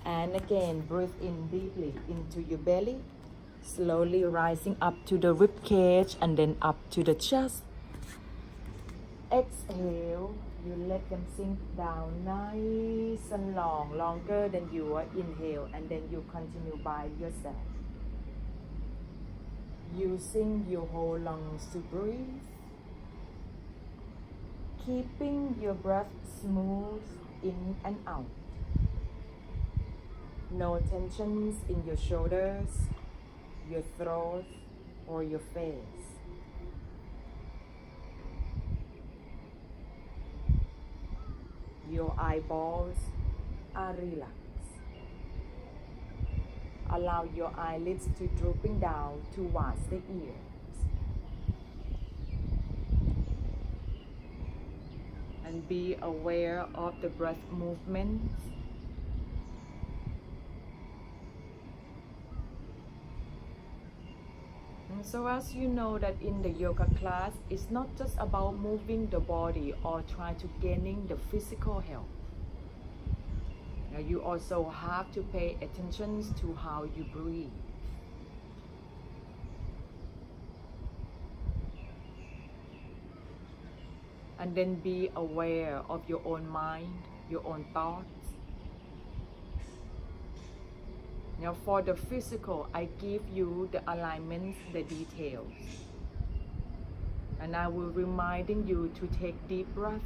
And again, breathe in deeply into your belly, slowly rising up to the rib cage and then up to the chest. Exhale, you let them sink down nice and long, longer than your inhale, and then you continue by yourself. Using your whole lungs to breathe, keeping your breath smooth in and out. No tensions in your shoulders, your throat, or your face. Your eyeballs are relaxed. Allow your eyelids to drooping down towards the ears. And be aware of the breath movements. So as you know that in the yoga class, it's not just about moving the body or trying to gaining the physical health. Now you also have to pay attention to how you breathe. And then be aware of your own mind, your own thoughts. Now for the physical, I give you the alignments, the details. And I will reminding you to take deep breath.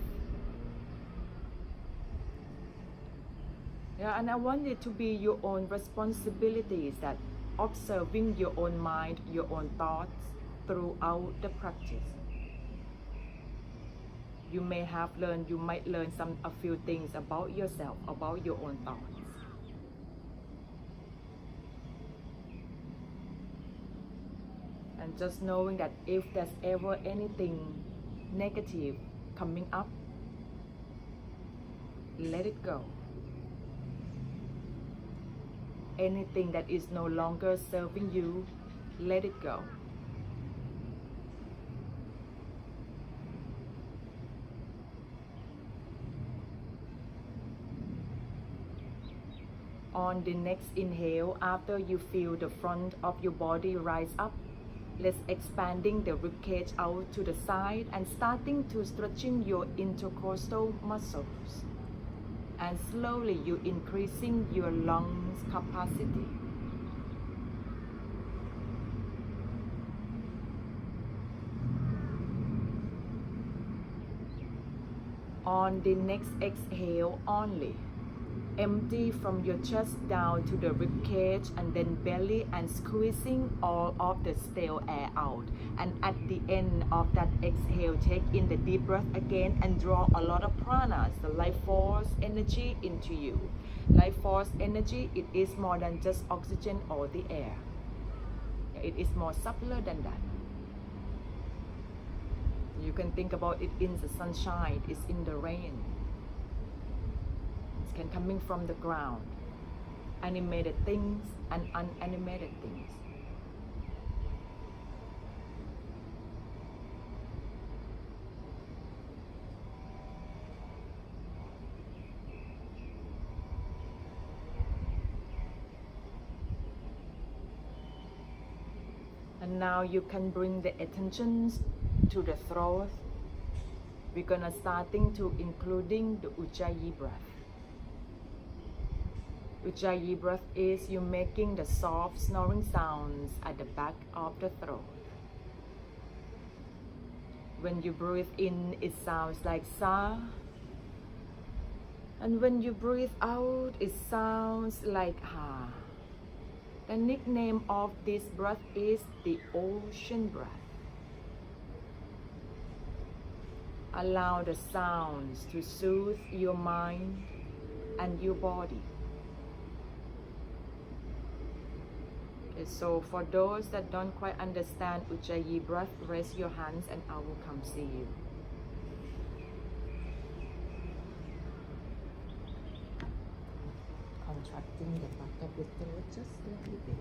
Yeah, and I want it to be your own responsibilities, that observing your own mind, your own thoughts throughout the practice. You may have learned, you might learn a few things about yourself, about your own thoughts. And just knowing that if there's ever anything negative coming up, let it go. Anything that is no longer serving you, let it go. On the next inhale, after you feel the front of your body rise up, let's expanding the ribcage out to the side and starting to stretching your intercostal muscles. And slowly you increasing your lungs capacity. On the next exhale only, empty from your chest down to the rib cage and then belly, and squeezing all of the stale air out. And at the end of that exhale, take in the deep breath again and draw a lot of pranas, the life force energy into you. Life force energy, it is more than just oxygen or the air. It is more subtler than that. You can think about it in the sunshine, it's in the rain. Can coming from the ground, animated things and unanimated things. And now you can bring the attention to the throat. We're gonna starting to including the Ujjayi breath. Ujjayi breath is you making the soft snoring sounds at the back of the throat. When you breathe in, it sounds like sa. And when you breathe out, it sounds like ha. The nickname of this breath is the ocean breath. Allow the sounds to soothe your mind and your body. So for those that don't quite understand Ujjayi breath, raise your hands and I will come see you. Contracting the back of the throat just a little bit.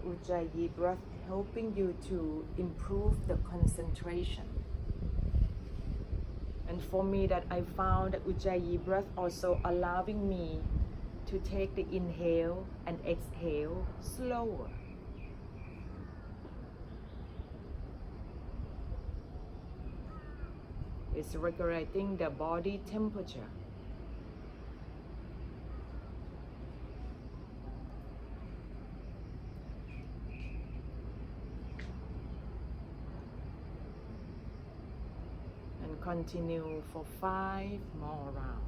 Ujjayi breath helping you to improve the concentration. And for me, that I found that Ujjayi breath also allowing me to take the inhale and exhale slower. It's regulating the body temperature. And continue for 5 more rounds.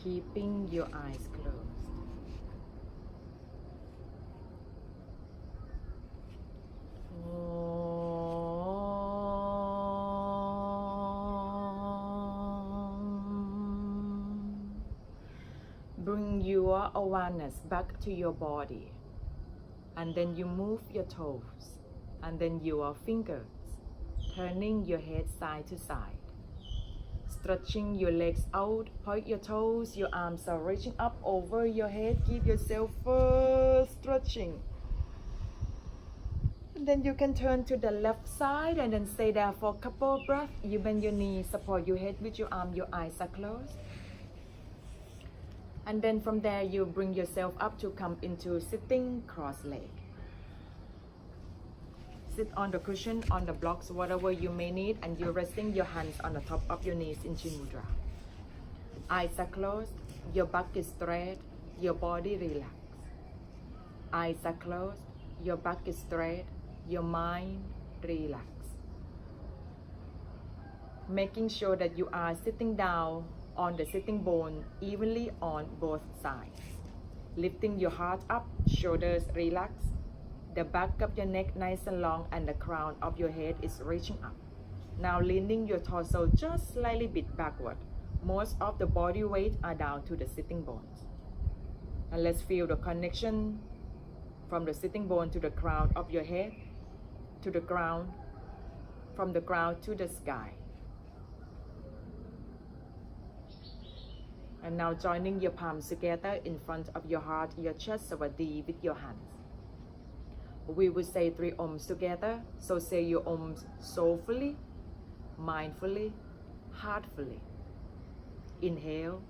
Keeping your eyes closed. Bring your awareness back to your body, and then you move your toes, and then your fingers, turning your head side to side. Stretching your legs out, point your toes, your arms are reaching up over your head. Give yourself first stretching. And then you can turn to the left side and then stay there for a couple of breaths. You bend your knees, support your head with your arm, your eyes are closed. And then from there you bring yourself up to come into sitting cross-leg. Sit on the cushion, on the blocks, whatever you may need, and you're resting your hands on the top of your knees in Chin Mudra. Eyes are closed, your back is straight, your body relaxed. Eyes are closed, your back is straight, your mind relaxed. Making sure that you are sitting down on the sitting bone evenly on both sides. Lifting your heart up, shoulders relaxed. The back of your neck nice and long, and the crown of your head is reaching up. Now leaning your torso just slightly bit backward. Most of the body weight are down to the sitting bones. And let's feel the connection from the sitting bone to the crown of your head, to the ground, from the ground to the sky. And now joining your palms together in front of your heart, your chest, Savadi with your hands. We will say 3 Oms together, so say your Oms soulfully, mindfully, heartfully. Inhale.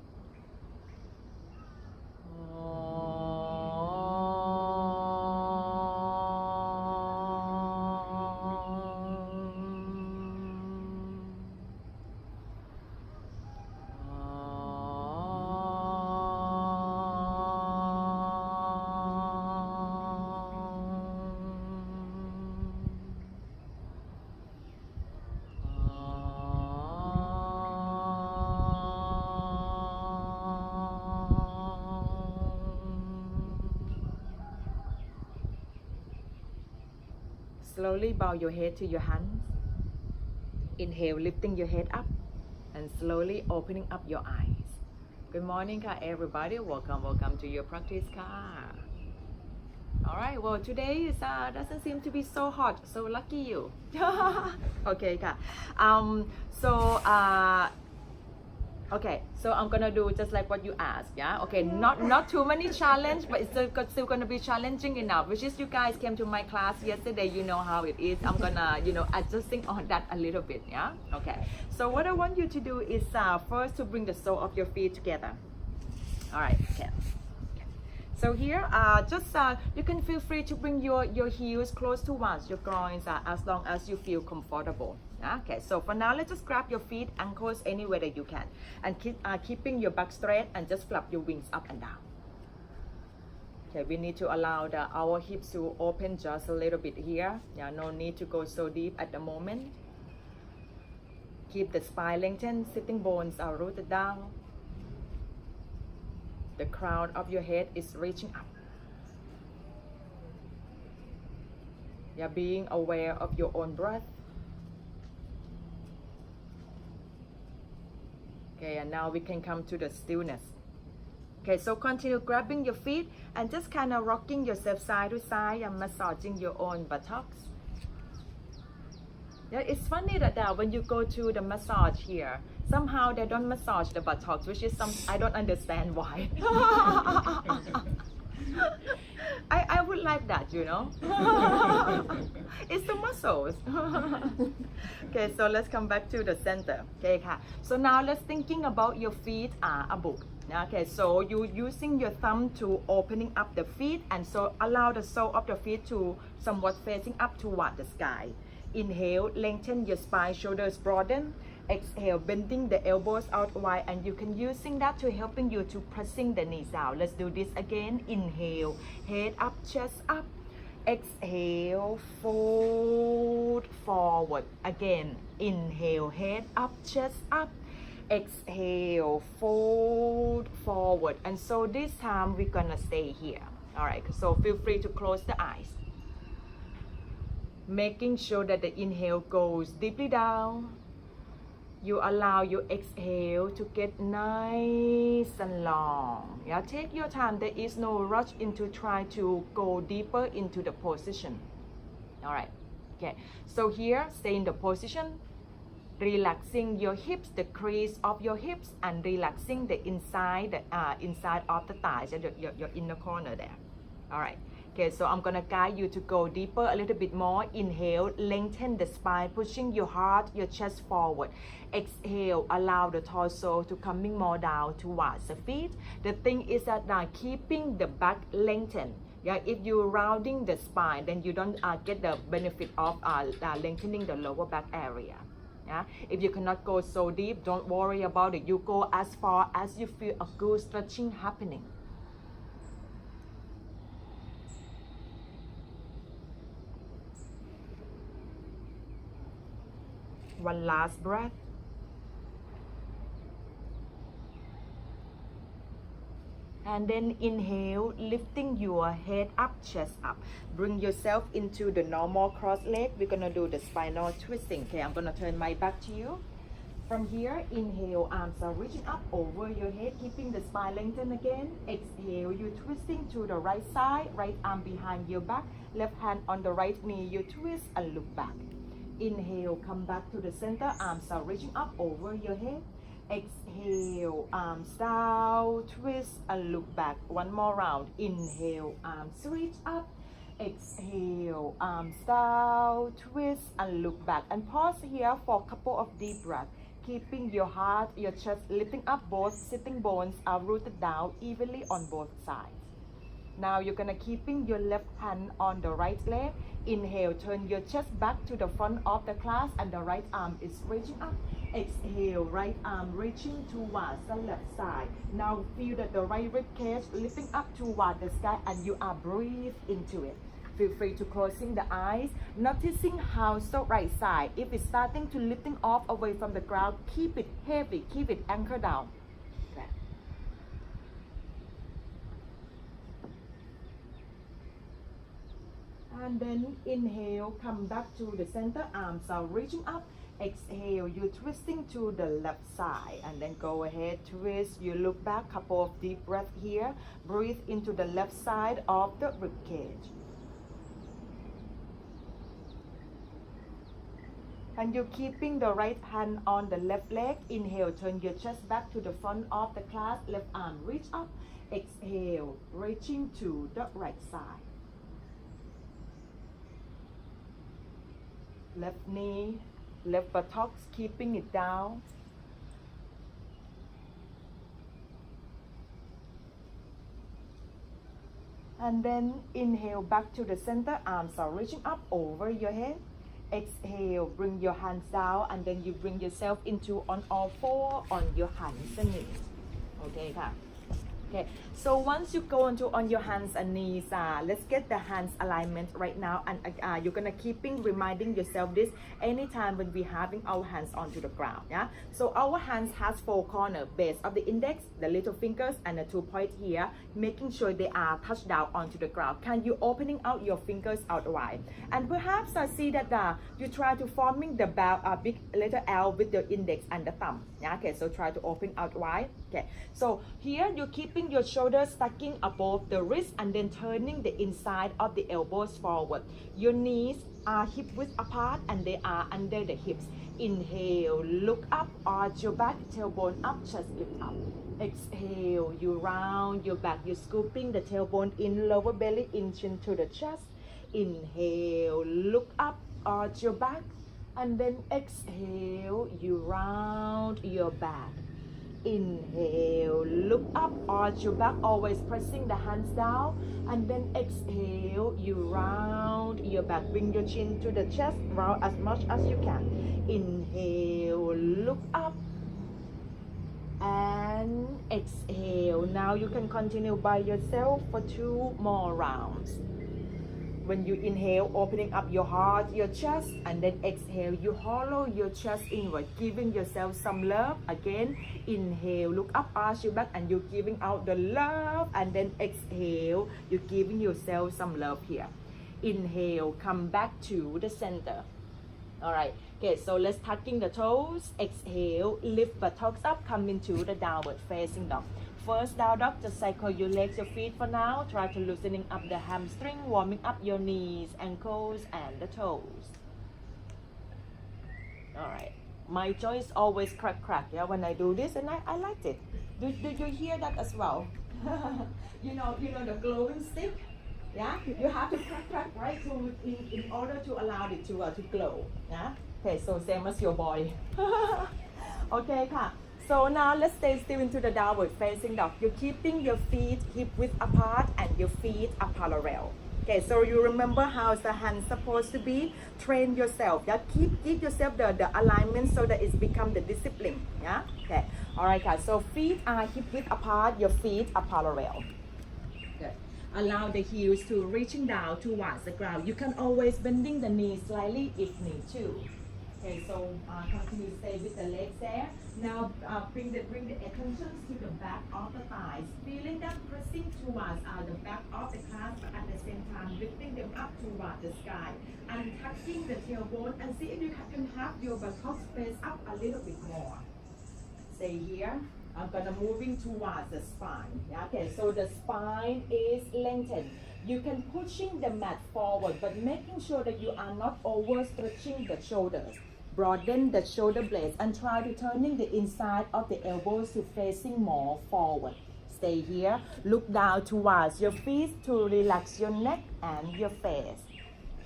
Slowly bow your head to your hands. Inhale, lifting your head up, and slowly opening up your eyes. Good morning, everybody. Welcome to your practice. All right. Well, today is doesn't seem to be so hot. So lucky you. Okay, okay, so I'm gonna do just like what you asked, yeah? Okay, not too many challenge, but it's still gonna be challenging enough, which is you guys came to my class yesterday, you know how it is. I'm gonna, adjusting on that a little bit, yeah? Okay, so what I want you to do is first to bring the sole of your feet together. All right, okay. So here, you can feel free to bring your heels close towards your groins as long as you feel comfortable. Okay, so for now, let's just grab your feet, ankles anywhere that you can. And keeping your back straight and just flap your wings up and down. Okay, we need to allow our hips to open just a little bit here. Yeah, no need to go so deep at the moment. Keep the spine lengthened, sitting bones are rooted down. The crown of your head is reaching up. You're being aware of your own breath. Okay, and now we can come to the stillness. Okay, so continue grabbing your feet and just kind of rocking yourself side to side and massaging your own buttocks. Yeah, it's funny that when you go to the massage here, somehow they don't massage the buttocks, which is I don't understand why. I would like that, you know. It's the muscles. Okay, so let's come back to the center. Okay, so now let's thinking about your feet are above. Okay, so you using your thumb to opening up the feet, and so allow the sole of the feet to somewhat facing up toward the sky. Inhale, lengthen your spine, shoulders broaden. Exhale, bending the elbows out wide, and you can using that to helping you to pressing the knees down. Let's do this again. Inhale, head up, chest up. Exhale, fold forward. Again, inhale, head up, chest up. Exhale, fold forward. And so this time we're gonna stay here. All right, so feel free to close the eyes. Making sure that the inhale goes deeply down. You allow your exhale to get nice and long. Yeah, take your time. There is no rush into try to go deeper into the position. All right. Okay. So here, stay in the position, relaxing your hips, the crease of your hips, and relaxing the inside of the thighs, your inner corner there. All right. Okay, so I'm gonna guide you to go deeper a little bit more. Inhale, lengthen the spine, pushing your heart, your chest forward. Exhale, allow the torso to coming more down towards the feet. The thing is that now keeping the back lengthened. Yeah, if you're rounding the spine, then you don't get the benefit of lengthening the lower back area. Yeah, if you cannot go so deep, don't worry about it. You go as far as you feel a good stretching happening. One last breath. And then inhale, lifting your head up, chest up. Bring yourself into the normal cross leg. We're gonna do the spinal twisting. Okay, I'm gonna turn my back to you. From here, inhale, arms are reaching up over your head, keeping the spine lengthened again. Exhale, you're twisting to the right side, right arm behind your back, left hand on the right knee, you twist and look back. Inhale, come back to the center, arms are reaching up over your head. Exhale, arms down, twist and look back. One more round. Inhale, arms reach up. Exhale, arms down, twist and look back. And pause here for a couple of deep breaths. Keeping your heart, your chest lifting up, both sitting bones are rooted down evenly on both sides. Now you're gonna keeping your left hand on the right leg. Inhale, turn your chest back to the front of the class and the right arm is reaching up. Exhale, right arm reaching towards the left side. Now feel that the right rib cage lifting up toward the sky and you are breathe into it. Feel free to closing the eyes, noticing how so right side, if it's starting to lifting off away from the ground, keep it heavy, keep it anchored down. And then inhale, come back to the center, arms are reaching up. Exhale, you're twisting to the left side. And then go ahead, twist, you look back, couple of deep breaths here. Breathe into the left side of the rib cage. And you're keeping the right hand on the left leg. Inhale, turn your chest back to the front of the class, left arm reach up. Exhale, reaching to the right side. Left knee, left buttocks, keeping it down. And then inhale back to the center, arms are reaching up over your head. Exhale, bring your hands down and then you bring yourself into on all four on your hands and knees. Okay, Okay, so once you go on your hands and knees, let's get the hands alignment right now, and you're gonna reminding yourself this anytime when we're having our hands onto the ground. Yeah, so our hands has 4 corners: base of the index, the little fingers, and the 2 point here, making sure they are touched down onto the ground. Can you opening out your fingers out wide? And perhaps I see that you try to forming the big letter L with the index and the thumb. Yeah, okay, so try to open out wide. Okay, so here you're keeping your shoulders stacking above the wrist and then turning the inside of the elbows forward. Your knees are hip width apart and they are under the hips. Inhale, look up, arch your back, tailbone up, chest lift up. Exhale, you round your back, you're scooping the tailbone in, lower belly inch into the chest. Inhale, look up, arch your back, and then exhale, you round your back. Inhale, look up, arch your back, always pressing the hands down, and then exhale, you round your back. Bring your chin to the chest, round as much as you can. Inhale, look up, and exhale. Now you can continue by yourself for 2 more rounds. When you inhale, opening up your heart, your chest, and then exhale, you hollow your chest inward, giving yourself some love. Again, inhale, look up, arch your back, and you're giving out the love, and then exhale, you're giving yourself some love here. Inhale, come back to the center. All right, okay, so let's touching the toes. Exhale, lift buttocks up, come into the downward facing dog. First down dog, just cycle your legs, your feet for now. Try to loosening up the hamstring, warming up your knees, ankles, and the toes. All right, my jaw is always crack, yeah, when I do this, and I liked it. Do you hear that as well? you know the glowing stick? Yeah, you have to crack, right, to in order to allow it to glow. Yeah, okay, so same as your boy. Okay,ค่ะ. So now let's stay still into the downward facing dog. You're keeping your feet hip width apart and your feet are parallel. Okay, so you remember how the hands supposed to be. Train yourself. Yeah, give yourself the alignment so that it's become the discipline. Yeah, okay. All right, guys. So feet are hip width apart. Your feet are parallel. Good. Allow the heels to reaching down towards the ground. You can always bending the knees slightly if need to. Okay, so continue to stay with the legs there. Now bring the attention to the back of the thighs, feeling them pressing towards the back of the calves, but at the same time lifting them up towards the sky and touching the tailbone, and see if you can have your buttocks face up a little bit more. Stay here. I'm gonna moving towards the spine. Yeah, okay, so the spine is lengthened. You can pushing the mat forward, but making sure that you are not overstretching the shoulders. Broaden the shoulder blades and try to turning the inside of the elbows to facing more forward. Stay here. Look down towards your feet to relax your neck and your face.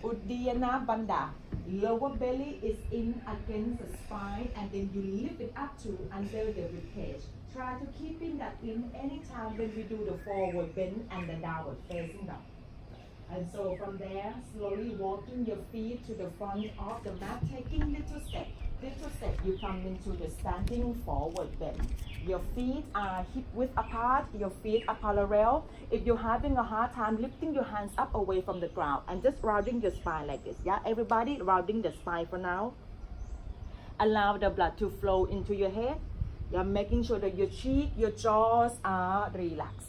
Uddiyana Bandha. Lower belly is in against the spine, and then you lift it up to under the ribcage. Try to keeping that in anytime when we do the forward bend and the downward facing dog. And so from there, slowly walking your feet to the front of the mat, taking little step, you come into the standing forward bend. Your feet are hip width apart, your feet are parallel. If you're having a hard time lifting your hands up away from the ground and just rounding your spine like this, yeah, everybody rounding the spine for now. Allow the blood to flow into your head. You're making sure that your cheek, your jaws are relaxed.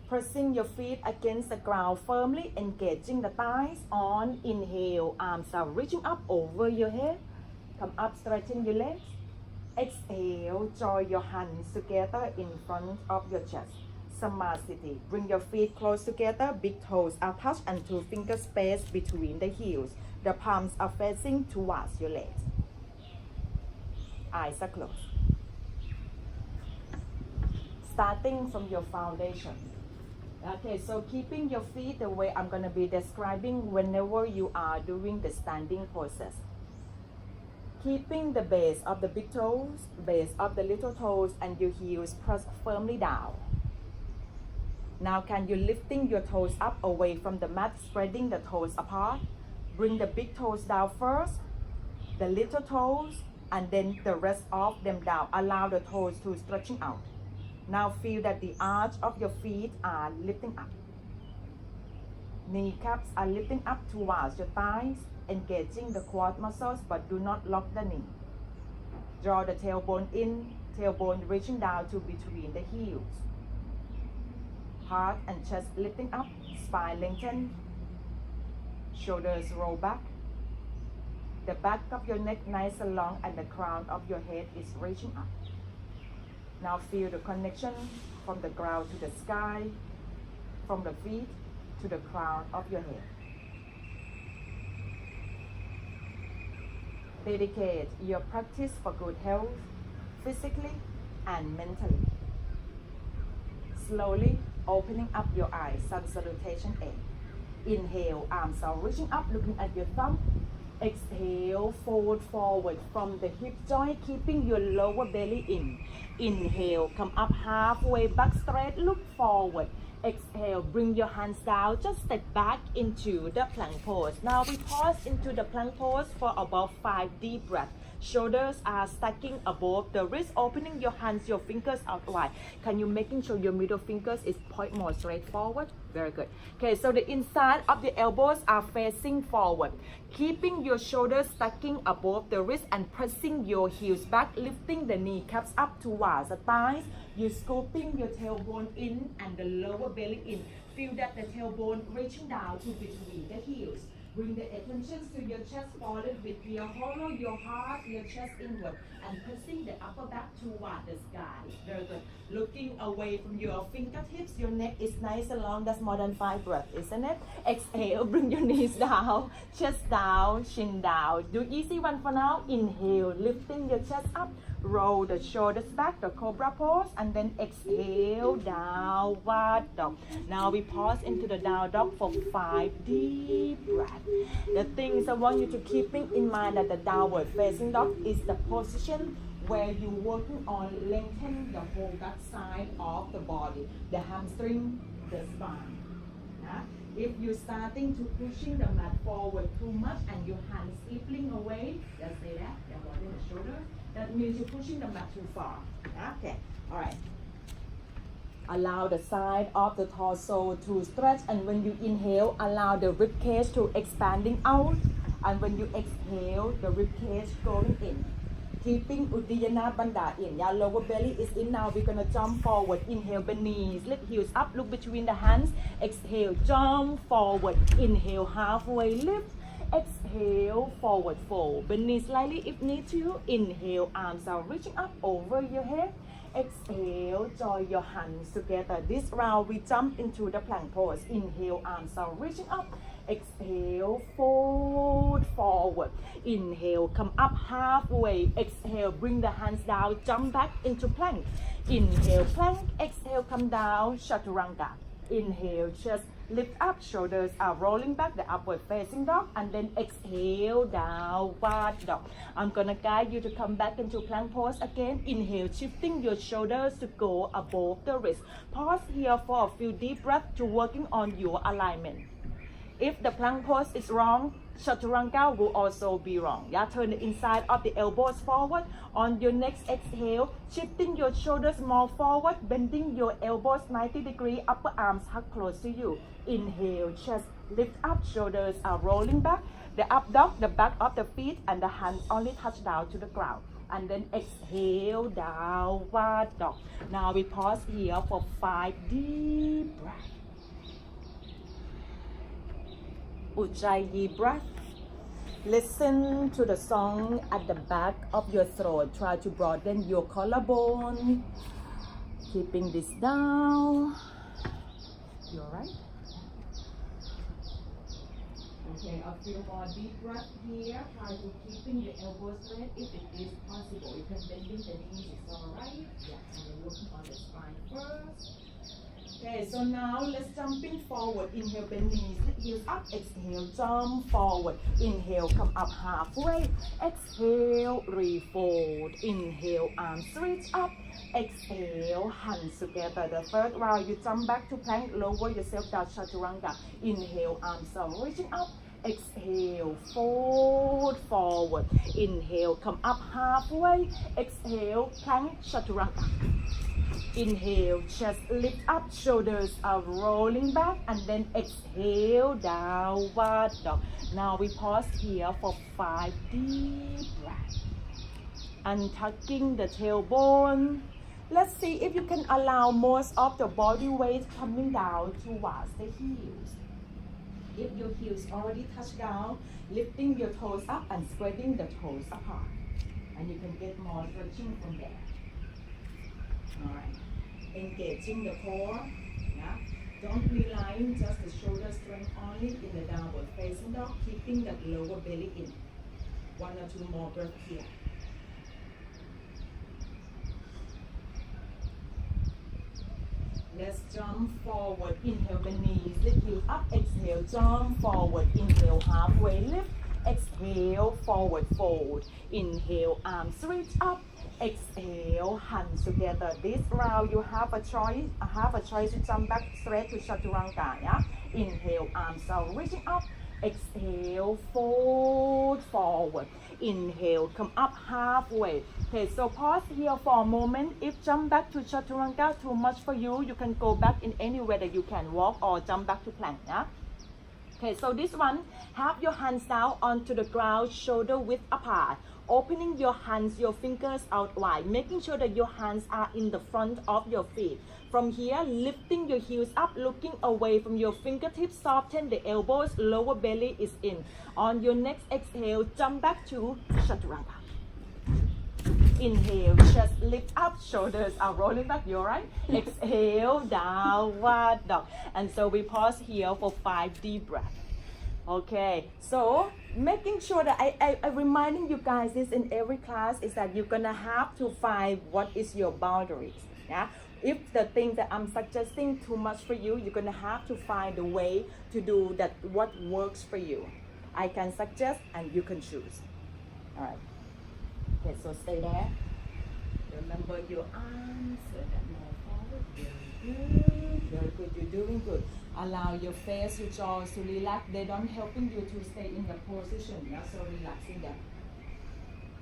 Pressing your feet against the ground firmly, engaging the thighs on inhale. Arms are reaching up over your head. Come up, stretching your legs. Exhale, join your hands together in front of your chest. Samasthiti. Bring your feet close together. Big toes are touched and 2 fingers space between the heels. The palms are facing towards your legs. Eyes are closed. Starting from your foundation. Okay, so keeping your feet the way I'm going to be describing whenever you are doing the standing process. Keeping the base of the big toes, base of the little toes, and your heels pressed firmly down. Now can you lifting your toes up away from the mat, spreading the toes apart. Bring the big toes down first, the little toes, and then the rest of them down. Allow the toes to stretching out. Now feel that the arch of your feet are lifting up. Kneecaps are lifting up towards your thighs, engaging the quad muscles, but do not lock the knee. Draw the tailbone in, tailbone reaching down to between the heels. Heart and chest lifting up, spine lengthened, shoulders roll back. The back of your neck nice and long, and the crown of your head is reaching up. Now feel the connection from the ground to the sky, from the feet to the crown of your head. Dedicate your practice for good health, physically and mentally. Slowly opening up your eyes, sun salutation A. Inhale, arms are reaching up, looking at your thumb. Exhale, forward from the hip joint, keeping your lower belly in. Inhale, come up halfway, back straight, look forward. Exhale, bring your hands down, just step back into the plank pose. Now we pause into the plank pose for about 5 deep breaths. Shoulders are stacking above the wrist, opening your hands, your fingers out wide. Can you making sure your middle fingers is point more straight forward? Very good. Okay, so the inside of the elbows are facing forward. Keeping your shoulders stacking above the wrist and pressing your heels back, lifting the kneecaps up towards the thighs. You're scooping your tailbone in and the lower belly in. Feel that the tailbone reaching down to between the heels. Bring the attention to your chest forward with your hollow, your heart, your chest inward, and pressing the upper back toward the sky. Very good. Looking away from your fingertips, your neck is nice and long. That's more than 5 breaths, isn't it? Exhale, bring your knees down, chest down, chin down. Do easy one for now. Inhale, lifting your chest up. Roll the shoulders back, the cobra pose, and then exhale, downward dog. Now we pause into the down dog for 5 deep breaths. The things I want you to keeping in mind that the downward facing dog is the position where you're working on lengthening the whole back side of the body, the hamstring, the spine. If you're starting to pushing the mat forward too much and your hands slipping away, just say that, your body and shoulder. That means you're pushing the mat too far. Okay, all right. Allow the side of the torso to stretch, and when you inhale, allow the rib cage to expanding out, and when you exhale, the rib cage going in. Keeping Uddiyana Bandha in. Your lower belly is in now. We're gonna jump forward. Inhale, bend knees, lift heels up, look between the hands. Exhale, jump forward. Inhale, halfway lift. Exhale, forward fold. Bend knees slightly if need to. Inhale, arms are reaching up over your head. Exhale, join your hands together. This round we jump into the plank pose. Inhale, arms are reaching up. Exhale, fold forward. Inhale, come up halfway. Exhale, bring the hands down, jump back into plank. Inhale, plank. Exhale, come down, chaturanga. Inhale, chest lift up, shoulders are rolling back, the upward facing dog, and then exhale, downward dog. I'm gonna guide you to come back into plank pose again. Inhale, shifting your shoulders to go above the wrist. Pause here for a few deep breaths to working on your alignment. If the plank pose is wrong, chaturanga will also be wrong. Turn the inside of the elbows forward. On your next exhale, shifting your shoulders more forward, bending your elbows 90 degrees, upper arms hug close to you. Inhale, chest lift up, shoulders are rolling back. The up dog, the back of the feet and the hands only touch down to the ground. And then exhale, downward dog. Now we pause here for 5 deep breaths. Ujjayi breath. Listen to the song at the back of your throat. Try to broaden your collarbone. Keeping this down. You alright? Okay, a few more deep breaths here. Try to keeping your elbows straight if it is possible. You can bend the knees, it's alright. Yeah, and then working on the spine first. Okay, so now let's jumping forward. Inhale, bend knees, lift heels up. Exhale, jump forward. Inhale, come up halfway. Exhale, refold. Inhale, arms reach up. Exhale, hands together. The third round, you jump back to plank. Lower yourself down, chaturanga. Inhale, arms are reaching up. Exhale, fold forward. Inhale, come up halfway. Exhale, plank chaturanga. Inhale, chest lift up, shoulders are rolling back, and then exhale, downward dog. Now we pause here for 5 deep breaths. Untucking the tailbone. Let's see if you can allow most of the body weight coming down towards the heels. If your heels already touch down, lifting your toes up and spreading the toes apart. And you can get more stretching from there. Alright. Engaging the core. Yeah. Don't rely on just the shoulder strength only in the downward facing dog, keeping that lower belly in. 1 or 2 more breaths here. Let's jump forward. Inhale, the knees, lift heels up. Exhale, jump forward. Inhale, halfway lift. Exhale, forward fold. Inhale, arms reach up. Exhale, hands together. This round you have a choice to jump back straight to chaturanga. Yeah? Inhale, arms are reaching up. Exhale, fold forward. Inhale, come up halfway. Okay, so pause here for a moment. If jump back to chaturanga too much for you, you can go back in any way that you can walk or jump back to plank. Yeah? Okay, so this one, have your hands down onto the ground, shoulder width apart. Opening your hands, your fingers out wide, making sure that your hands are in the front of your feet. From here, lifting your heels up, looking away from your fingertips, soften the elbows, lower belly is in. On your next exhale, jump back to chaturanga. Inhale, chest lift up, shoulders are rolling back, you're right. Exhale, downward dog. And so we pause here for 5 deep breaths. Okay, so making sure that I reminding you guys this in every class is that you're gonna have to find what is your boundaries. Yeah, if the thing that I'm suggesting too much for you, you're gonna have to find a way to do that what works for you. I can suggest and you can choose. All right. Okay, so stay there. Remember your arms, turn that more forward. Very good, you're doing good. Allow your face, your jaws to relax. They don't helping you to stay in the position. Yeah, so relaxing them.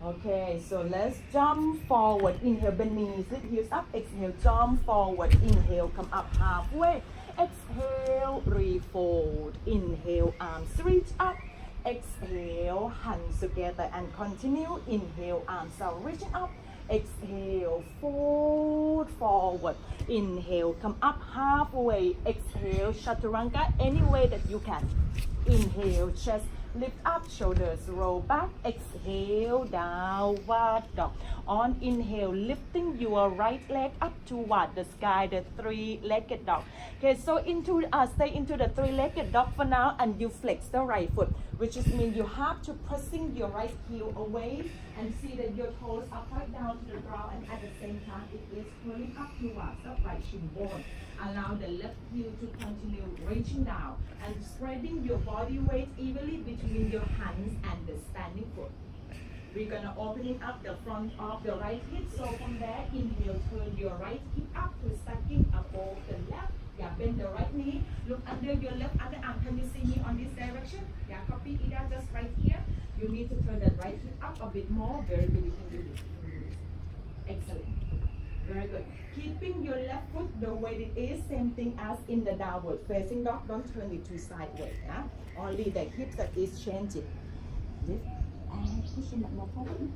Okay, so let's jump forward. Inhale, bend knees, lift heels up. Exhale, jump forward. Inhale, come up halfway. Exhale, refold. Inhale, arms reach up. Exhale, hands together and continue. Inhale, arms are reaching up. Exhale, fold forward. Inhale, come up halfway. Exhale, chaturanga any way that you can. Inhale, chest lift up, shoulders roll back. Exhale, downward dog. On inhale, lifting your right leg up toward the sky, the 3-legged dog. Okay, so stay into the 3-legged dog for now, and you flex the right foot, which is mean you have to pressing your right heel away and see that your toes are quite down to the ground, and at the same time it is curling up towards the right shin bone. Allow the left heel to continue reaching down and spreading your body weight evenly between your hands and the standing foot. We're gonna opening up the front of the right hip. So from there, inhale, turn your right hip up to stacking above the left. Yeah, bend the right knee. Look under your left underarm. Can you see me on this direction? Yeah, copy Ida just right here. You need to turn that right hip up a bit more. Very good. You can do this. Excellent. Very good. Keeping your left foot the way it is, same thing as in the downward facing dog. Don't turn it to sideways. Yeah? Only the hips that is changing. Lift and pushing it more forward.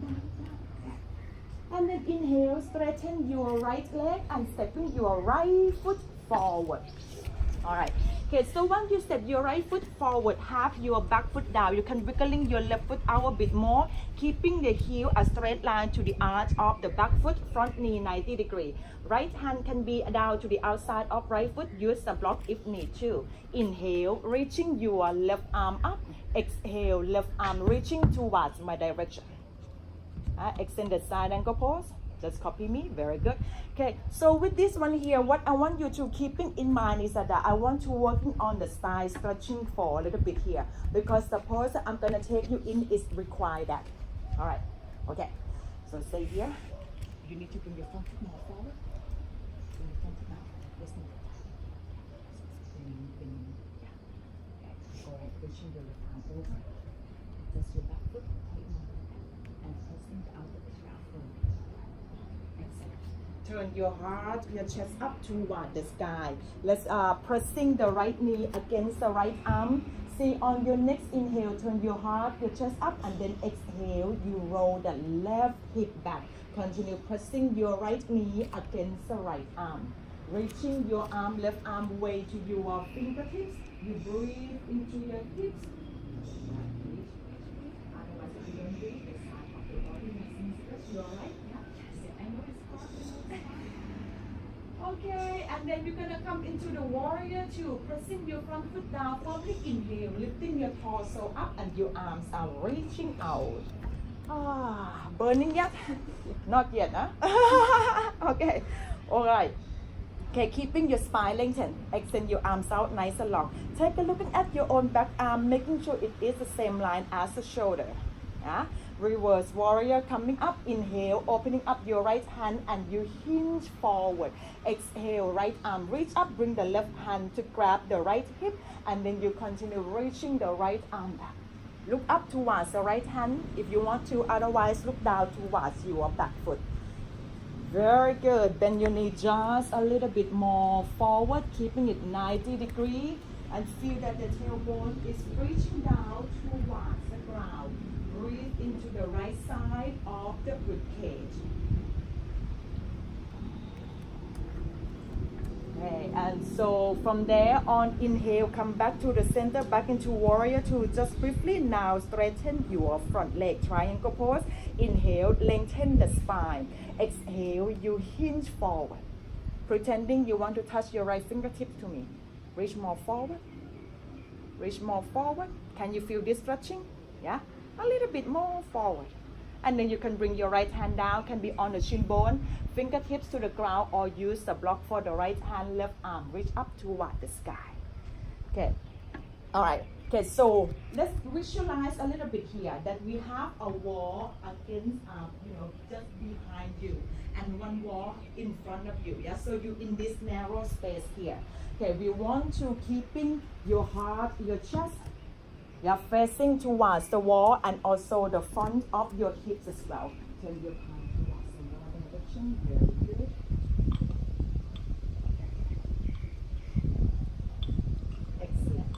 And then inhale, straighten your right leg and stepping your right foot forward. Alright. Okay, so once you step your right foot forward, have your back foot down. You can wiggling your left foot out a bit more, keeping the heel a straight line to the arch of the back foot, front knee 90 degrees. Right hand can be down to the outside of right foot. Use the block if need to. Inhale, reaching your left arm up. Exhale, left arm reaching towards my direction. Extended side angle pose. Just copy me. Very good. Okay, so with this one here, what I want you to keep in mind is that I want to working on the thigh stretching for a little bit here, because the pose that I'm gonna take you in is require that. All right. Okay. So stay here. You need to bring your front foot more forward. Bring your front foot now. Let's move. Yeah. Okay. Going Reaching your left arm over. Just your back foot, take more like that, and pressing the outer calf firmly. Excellent. Turn your heart, your chest up toward the sky. Let's pressing the right knee against the right arm. See, on your next inhale, turn your heart, your chest up, and then exhale, you roll the left hip back. Continue pressing your right knee against the right arm. Reaching your arm, left arm way to your fingertips. You breathe into your hips. Otherwise, if you don't breathe, the side of the body makes me stretch. You're right? Yeah. I know it's hard. Okay, and then you're gonna come into the warrior two. Pressing your front foot down, firmly inhale, lifting your torso up, and your arms are reaching out. Burning yet? Not yet, huh? Okay, all right. Okay, keeping your spine lengthened. Extend your arms out nice and long. Take a look at your own back arm, making sure it is the same line as the shoulder. Yeah? Reverse warrior coming up. Inhale, opening up your right hand and you hinge forward. Exhale, right arm reach up. Bring the left hand to grab the right hip, and then you continue reaching the right arm back. Look up towards the right hand if you want to, otherwise look down towards your back foot. Very good. Bend your knee just a little bit more forward, keeping it 90 degrees, and feel that the tailbone is reaching down towards the ground. Breathe into the right side of the rib cage. Okay, and so from there on, inhale, come back to the center, back into warrior two. Just briefly now, straighten your front leg, triangle pose. Inhale, lengthen the spine. Exhale, you hinge forward, pretending you want to touch your right fingertip to me. Reach more forward. Reach more forward. Can you feel this stretching? Yeah, a little bit more forward. And then you can bring your right hand down, can be on the shin bone, fingertips to the ground, or use the block for the right hand, left arm, reach up toward the sky. Okay, all right. Okay, so let's visualize a little bit here that we have a wall against, just behind you, and one wall in front of you. Yeah, so you in this narrow space here. Okay, we want to keeping your heart, your chest, facing towards the wall, and also the front of your hips as well. Turn your palm towards the wall direction. Very good. Excellent.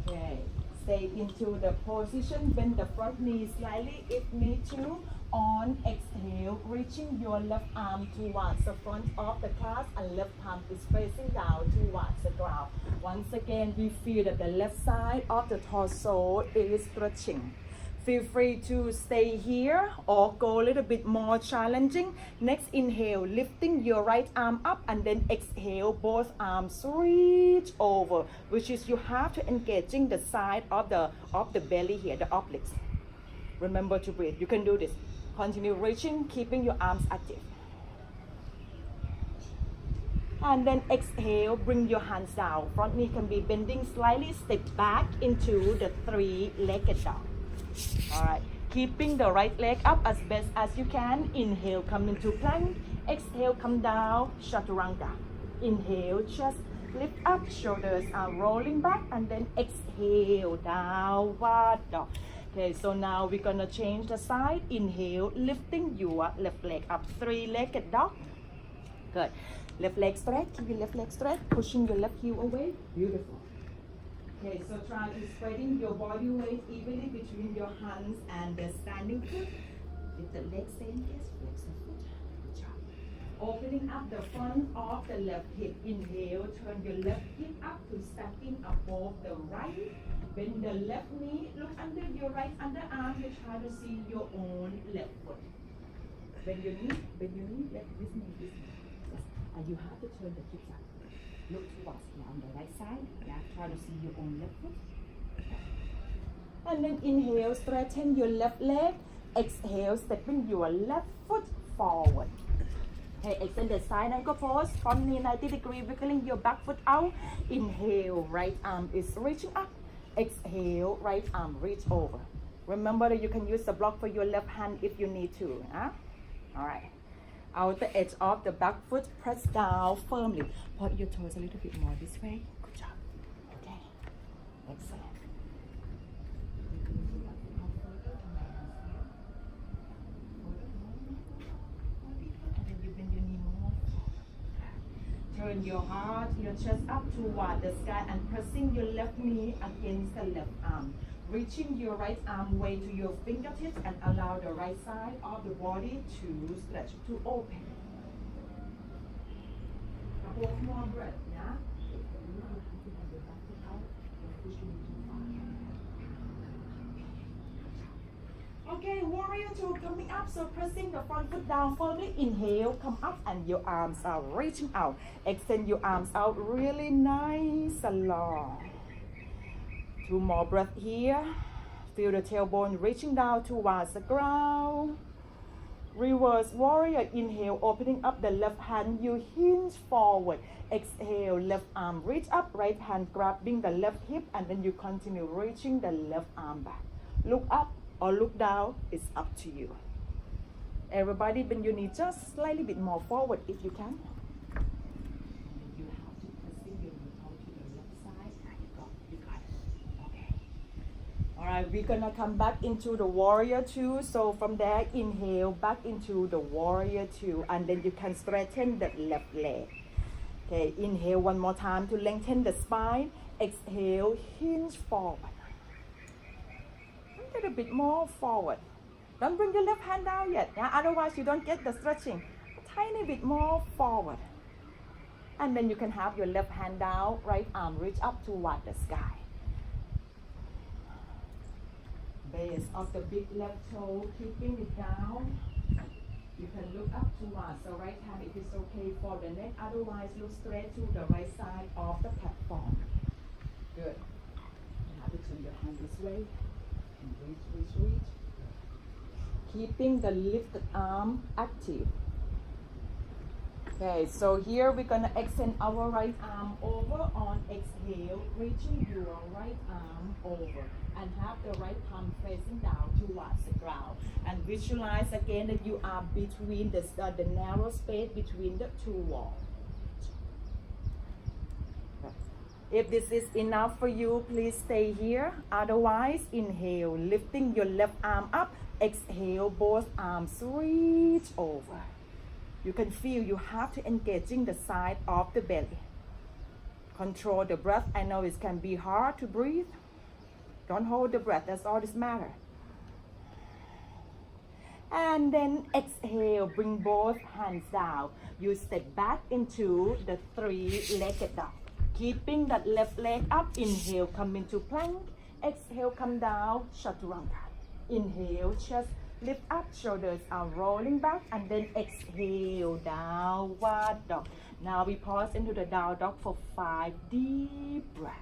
Okay. Stay into the position. Bend the front knee slightly if need to. On exhale, reaching your left arm towards the front of the calf, and left palm is facing down towards the ground. Once again, we feel that the left side of the torso is stretching. Feel free to stay here or go a little bit more challenging. Next inhale, lifting your right arm up, and then exhale, both arms reach over, which is you have to engaging the side of the belly here, the obliques. Remember to breathe. You can do this. Continue reaching, keeping your arms active. And then exhale, bring your hands down. Front knee can be bending slightly, step back into the three-legged dog. All right, keeping the right leg up as best as you can. Inhale, come into plank. Exhale, come down, chaturanga. Inhale, chest lift up, shoulders are rolling back, and then exhale, downward dog. Okay, so now we're gonna change the side. Inhale, lifting your left leg up, three-legged dog. Good. Left leg straight, keep your left leg straight, pushing your left heel away. Beautiful. Okay, so try to spreading your body weight evenly between your hands and the standing foot. If the leg same case, flex the foot. Good job. Opening up the front of the left hip. Inhale, turn your left hip up to stacking above the right. Bend the left knee, look under your right underarm. You try to see your own left foot. Bend your knee, let this knee, this knee. Yes. And you have to turn the hips up. Look towards on the right side. Yeah, try to see your own left foot. And then inhale, straighten your left leg. Exhale, stepping your left foot forward. Okay, extend the side ankle pose. Front knee 90 degrees, wiggling your back foot out. Inhale, right arm is reaching up. Exhale, right arm reach over. Remember that you can use the block for your left hand if you need to. All right. Outer edge of the back foot, press down firmly. Point your toes a little bit more this way. Good job. Okay. Excellent. Turn your heart, your chest up toward the sky and pressing your left knee against the left arm. Reaching your right arm way to your fingertips and allow the right side of the body to stretch, to open. A couple of more breaths, yeah? Okay, warrior two coming up. So pressing the front foot down firmly. Inhale, come up and your arms are reaching out. Extend your arms out really nice and long. 2 more breaths here. Feel the tailbone reaching down towards the ground. Reverse warrior. Inhale, opening up the left hand. You hinge forward. Exhale, left arm reach up. Right hand grabbing the left hip. And then you continue reaching the left arm back. Look up or look down, it's up to you. Everybody bend your knee just slightly bit more forward if you can. You have to press your knee out to the left side. You got it. Okay. All right, we're gonna come back into the warrior two. So from there, inhale back into the warrior two, and then you can straighten the left leg. Okay, inhale one more time to lengthen the spine. Exhale, hinge forward. A little bit more forward. Don't bring your left hand down yet, yeah? Otherwise you don't get the stretching. A tiny bit more forward. And then you can have your left hand down, right arm reach up toward the sky. Base of the big left toe, keeping it down. You can look up towards the right hand if it's okay for the neck. Otherwise, look straight to the right side of the platform. Good. You have to turn your hand this way. And reach. Keeping the lifted arm active. Okay, so here we're gonna extend our right arm over on exhale, reaching your right arm over and have the right palm facing down towards the ground. And visualize again that you are between the narrow space between the two walls. If this is enough for you, please stay here. Otherwise, inhale, lifting your left arm up. Exhale, both arms reach over. You can feel you have to engaging the side of the belly. Control the breath. I know it can be hard to breathe. Don't hold the breath, that's all that matters. And then exhale, bring both hands down. You step back into the 3-legged dog. Keeping that left leg up, inhale, come into plank. Exhale, come down, chaturanga. Inhale, chest lift up, shoulders are rolling back, and then exhale, downward dog. Now we pause into the down dog for 5 deep breaths.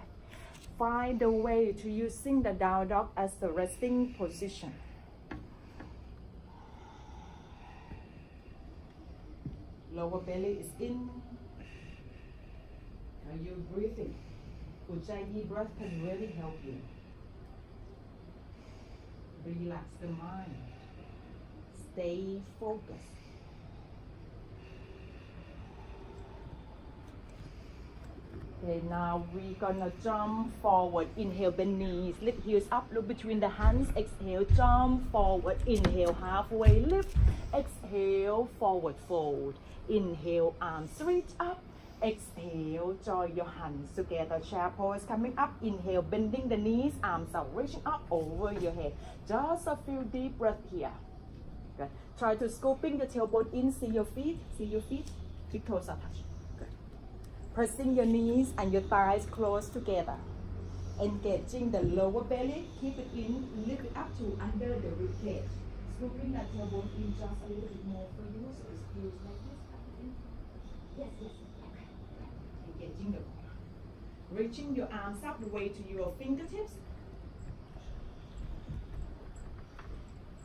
Find a way to using the down dog as the resting position. Lower belly is in. Are you breathing? Ujjayi breath can really help you. Relax the mind. Stay focused. Okay, now we're gonna jump forward. Inhale, bend knees, lift heels up, look between the hands. Exhale, jump forward. Inhale, halfway lift. Exhale, forward fold. Inhale, arms reach up. Exhale, join your hands together. Chair pose coming up. Inhale, bending the knees, arms are reaching up over your head. Just a few deep breaths here. Good. Try to scooping the tailbone in. See your feet. See your feet. Big toes are touching. Good. Pressing your knees and your thighs close together. Engaging the lower belly. Keep it in. Lift it up to under the ribcage. Scooping that tailbone in just a little bit more for you, so it feels like this. Yes, yes. Engaging the core. Reaching your arms up the way to your fingertips.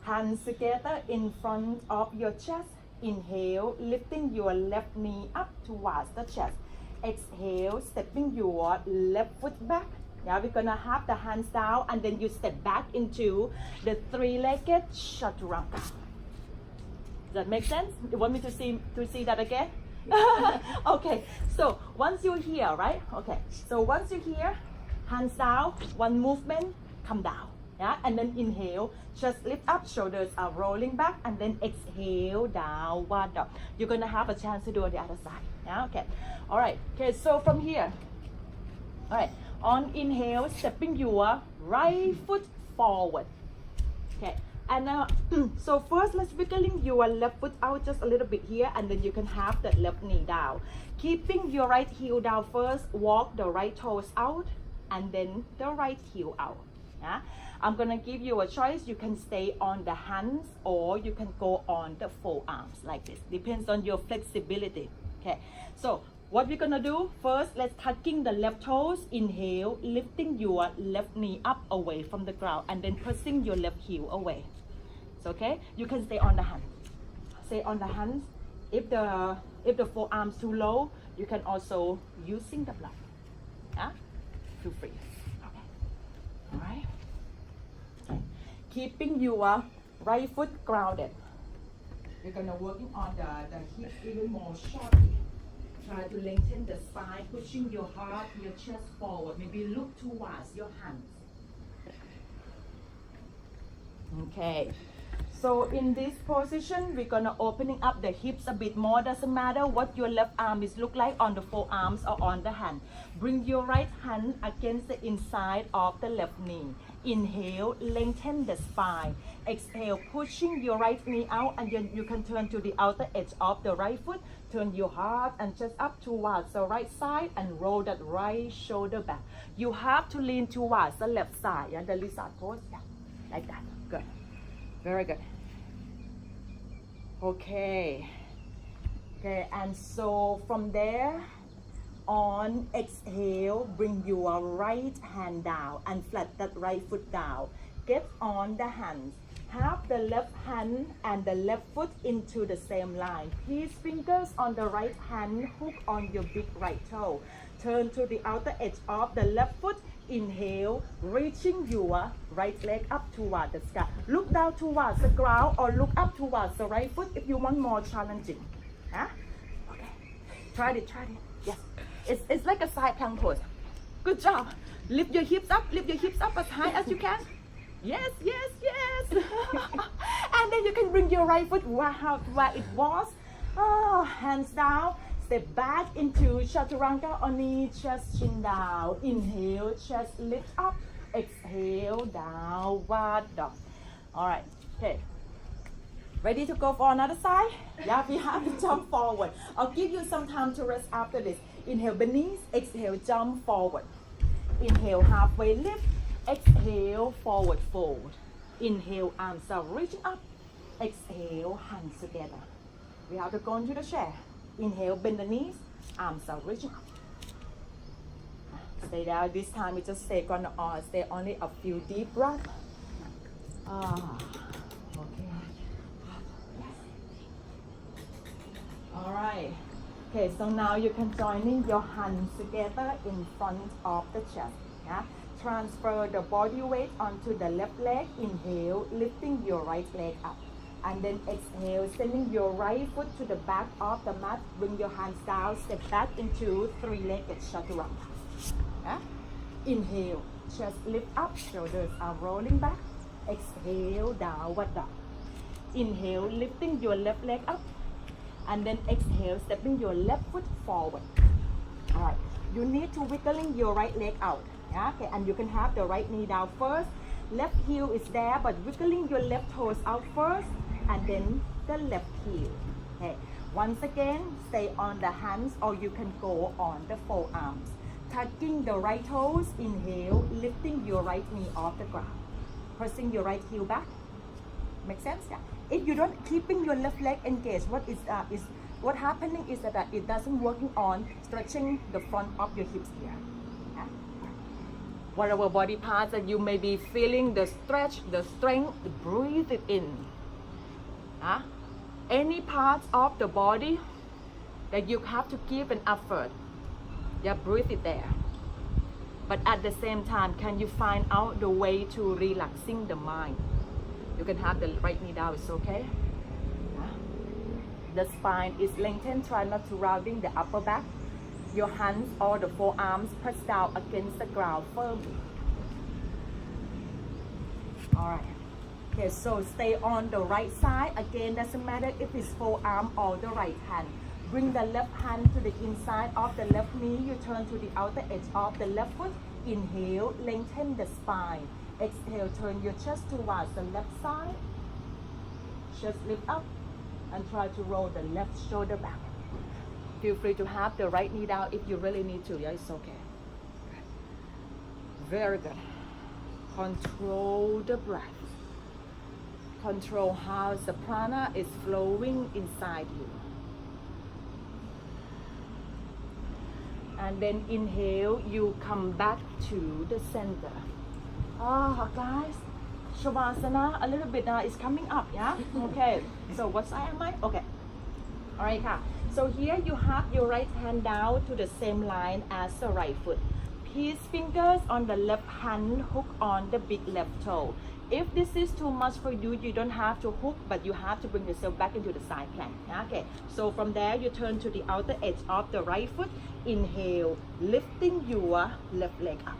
Hands together in front of your chest. Inhale, lifting your left knee up towards the chest. Exhale, stepping your left foot back. Now we're gonna have the hands down and then you step back into the 3-legged chaturanga. Does that make sense? You want me to see that again? Okay, so once you're here, right? Okay, so once you're here, Hands down, one movement, come down. Yeah, and then inhale, chest lift up, shoulders are rolling back, and then exhale, downward dog. You're gonna have a chance to do on the other side. Yeah, okay. All right. Okay, so from here, all right, on inhale, stepping your right foot forward. Okay, and now, so first let's wiggling your left foot out just a little bit here, and then you can have the left knee down. Keeping your right heel down first, walk the right toes out, and then the right heel out. Yeah? I'm gonna give you a choice. You can stay on the hands or you can go on the forearms like this. Depends on your flexibility. Okay, so what we're gonna do first, let's tucking the left toes. Inhale, lifting your left knee up away from the ground, and then pressing your left heel away. So okay, you can stay on the hand. Stay on the hands. If the forearms too low, you can also using the block. Yeah, feel free. Okay, all right. Okay. Keeping your right foot grounded. We're gonna working on the hips even more shortly. Try to lengthen the spine, pushing your heart, your chest forward. Maybe look towards your hands. Okay. So in this position, we're gonna opening up the hips a bit more. Doesn't matter what your left arm is look like on the forearms or on the hand. Bring your right hand against the inside of the left knee. Inhale, lengthen the spine. Exhale, pushing your right knee out, and then you can turn to the outer edge of the right foot. Turn your heart and chest up towards the right side and roll that right shoulder back. You have to lean towards the left side, yeah, the lizard pose, yeah, like that. Good, very good. Okay, okay, and so from there on, exhale, bring your right hand down and flat that right foot down. Get on the hands. Have the left hand and the left foot into the same line. Please fingers on the right hand, hook on your big right toe. Turn to the outer edge of the left foot. Inhale, reaching your right leg up toward the sky. Look down towards the ground or look up towards the right foot if you want more challenging. Huh? Okay. Try it, try it. Yes. It's like a side plank pose. Good job. Lift your hips up as high as you can. Yes, yes, yes. And then you can bring your right foot where it was. Oh, hands down. Step back into chaturanga on knee, chest chin down. Inhale, chest lift up. Exhale, downward dog. All right, okay. Ready to go for another side? Yeah, we have to jump forward. I'll give you some time to rest after this. Inhale, bend knees. Exhale, jump forward. Inhale, halfway lift. Exhale, forward fold. Inhale, arms are reaching up. Exhale, hands together. We have to go into the chair. Inhale, bend the knees. Arms are reaching up. Stay there. This time we just stay only a few deep breaths. Okay. All right. Okay, so now you can join your hands together in front of the chest. Yeah. Transfer the body weight onto the left leg. Inhale, lifting your right leg up. And then exhale, sending your right foot to the back of the mat. Bring your hands down, step back into three-legged chaturanga. Yeah? Inhale, chest lift up, shoulders are rolling back. Exhale, downward dog. Inhale, lifting your left leg up. And then exhale, stepping your left foot forward. All right, you need to wiggling your right leg out. Yeah? Okay, and you can have the right knee down first. Left heel is there, but wiggling your left toes out first, and then the left heel. Okay. Once again, stay on the hands, or you can go on the forearms. Tucking the right toes. Inhale, lifting your right knee off the ground. Pressing your right heel back. Make sense? Yeah. If you don't keeping your left leg engaged, what happening is that it doesn't working on stretching the front of your hips here. Yeah. Whatever body parts that you may be feeling the stretch, the strength, breathe it in. Huh? Any parts of the body that you have to give an effort, yeah, breathe it there. But at the same time, can you find out the way to relaxing the mind? You can have the right knee down, it's okay. Yeah. The spine is lengthened, try not to rounding the upper back. Your hands or the forearms press down against the ground firmly. Alright. Okay, so stay on the right side. Again, doesn't matter if it's forearm or the right hand. Bring the left hand to the inside of the left knee. You turn to the outer edge of the left foot. Inhale, lengthen the spine. Exhale, turn your chest towards the left side. Chest lift up and try to roll the left shoulder back. Feel free to have the right knee down if you really need to. Yeah, it's okay. Very good. Control the breath. Control how the prana is flowing inside you. And then inhale, you come back to the center. Oh, guys, Shavasana a little bit is coming up, yeah? Okay, so what side am I? Okay. All right, so here you have your right hand down to the same line as the right foot. His fingers on the left hand hook on the big left toe. If this is too much for you, you don't have to hook, but you have to bring yourself back into the side plank. Okay, so from there you turn to the outer edge of the right foot. Inhale, lifting your left leg up.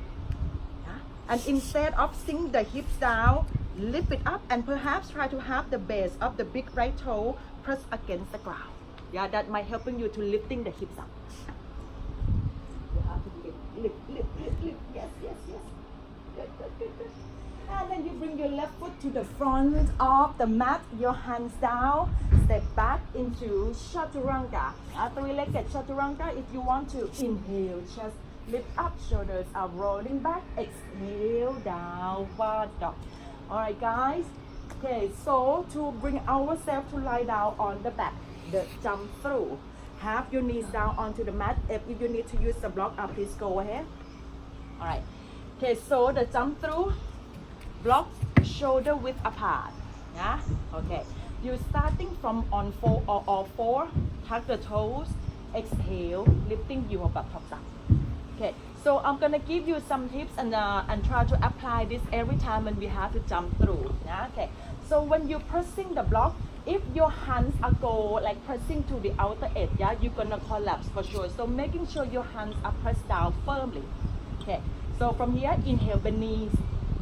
Yeah? And instead of sink the hips down, lift it up and perhaps try to have the base of the big right toe press against the ground. Yeah, that might helping you to lifting the hips up. You have to lift. Yes. Good. And then you bring your left foot to the front of the mat, your hands down, step back into Chaturanga. Three-legged Chaturanga. If you want to, inhale, chest lift up, shoulders are rolling back, exhale, downward dog. Alright guys, okay, so to bring ourselves to lie down on the back, the jump through. Have your knees down onto the mat. If you need to use the block, please go ahead. Alright, okay, so the jump through, block shoulder width apart. Yeah, okay. You're starting from on all four, tuck the toes, exhale, lifting your butt tops up. Okay, so I'm gonna give you some tips and try to apply this every time when we have to jump through. Yeah, okay. So when you're pressing the block, if your hands are like pressing to the outer edge, yeah, you're gonna collapse for sure. So making sure your hands are pressed down firmly. Okay, so from here, inhale, bend knees,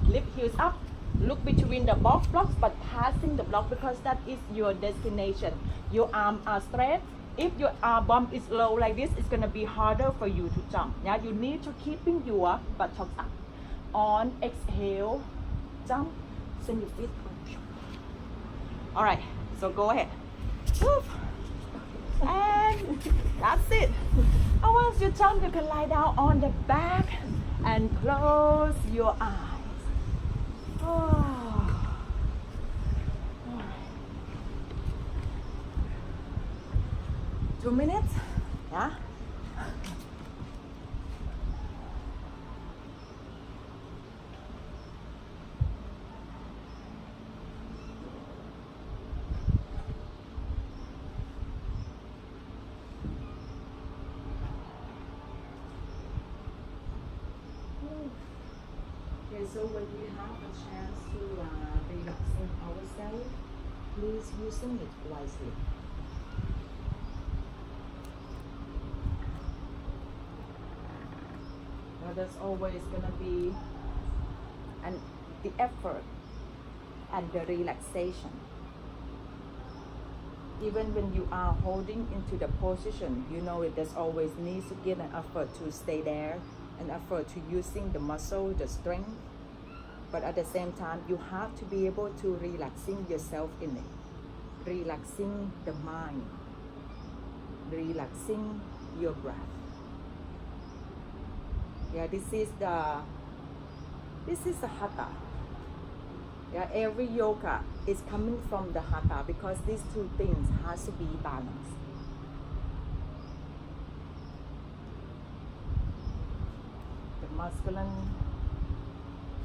lift heels up, look between the box blocks, but passing the block because that is your destination. Your arms are straight. If your bum is low like this, it's gonna be harder for you to jump. Yeah, you need to keeping your buttocks up. On exhale, jump, send your feet. All right, so go ahead. Woo. And that's it. And once you jump, you can lie down on the back and close your eyes. Oh. 2 minutes, yeah. Okay, so when we have a chance to relaxing ourselves, please using it wisely. Now there's always gonna be the effort and the relaxation. Even when you are holding into the position, you know it there's always needs to give an effort to stay there, an effort to using the muscle, the strength. But at the same time, you have to be able to relaxing yourself in it, relaxing the mind, relaxing your breath. Yeah, this is the hatha. Yeah, every yoga is coming from the hatha because these two things has to be balanced. The masculine,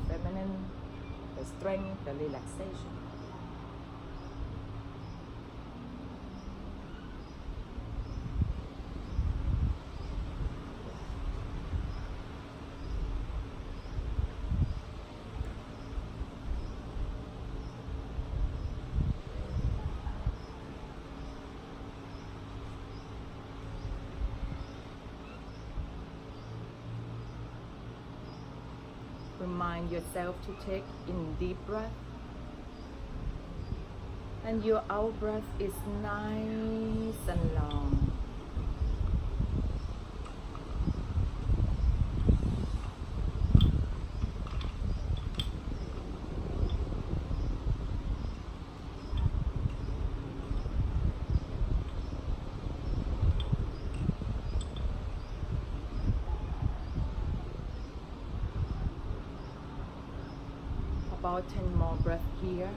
feminine, the strength, the relaxation. remind yourself to take in deep breath. And your out breath is nice and long. About 10 more breaths here.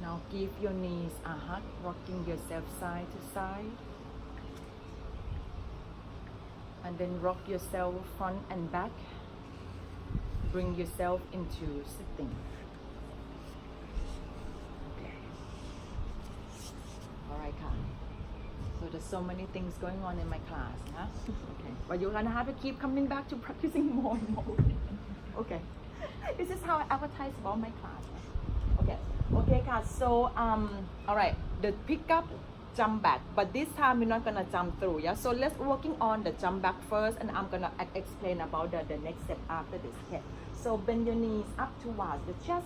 Now give your knees a hug, rocking yourself side to side. And then rock yourself front and back. Bring yourself into sitting. Okay. Alright, so there's so many things going on in my class, huh? Okay. But you're gonna have to keep coming back to practicing more and more. Okay. This is how I advertise about my class. Okay. Okay, so all right, the pick up, jump back, but this time we're not gonna jump through. Yeah, so let's working on the jump back first, and I'm gonna explain about the next step after this. Okay, so bend your knees up towards the chest.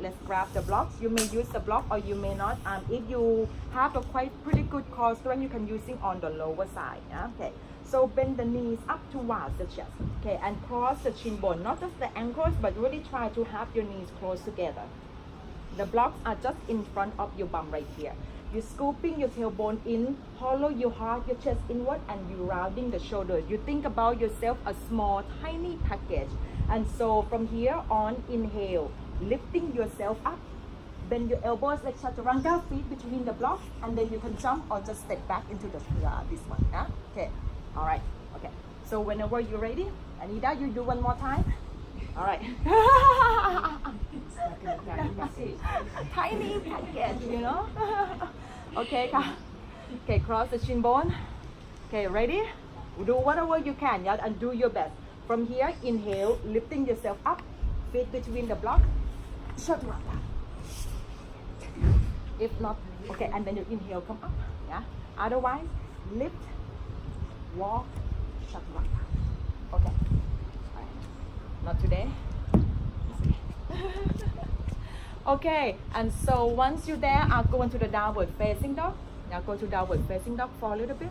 Let's grab the blocks. You may use the block or you may not. If you have a pretty good core strength, you can use it on the lower side. Yeah? Okay, so bend the knees up towards the chest. Okay, and cross the shin bone, not just the ankles, but really try to have your knees close together. The blocks are just in front of your bum right here. You're scooping your tailbone in, hollow your heart, your chest inward, and you're rounding the shoulders. You think about yourself a small, tiny package. And so from here on, inhale, lifting yourself up. Bend your elbows like chaturanga, feet between the blocks, and then you can jump or just step back into the this one. Yeah? Okay. All right. Okay. So whenever you're ready, Anita, you do one more time. All right. Tiny package, you know. Okay, okay, cross the shin bone. Okay, ready? Do whatever you can, yeah, and do your best. From here, inhale, lifting yourself up, feet between the blocks. Chaturanga. If not, okay, and then you inhale, come up, yeah. Otherwise, lift, walk, chaturanga. Okay. All right. Not today. Okay, and so once you're there, I'll go into the downward facing dog. Now go to downward facing dog for a little bit.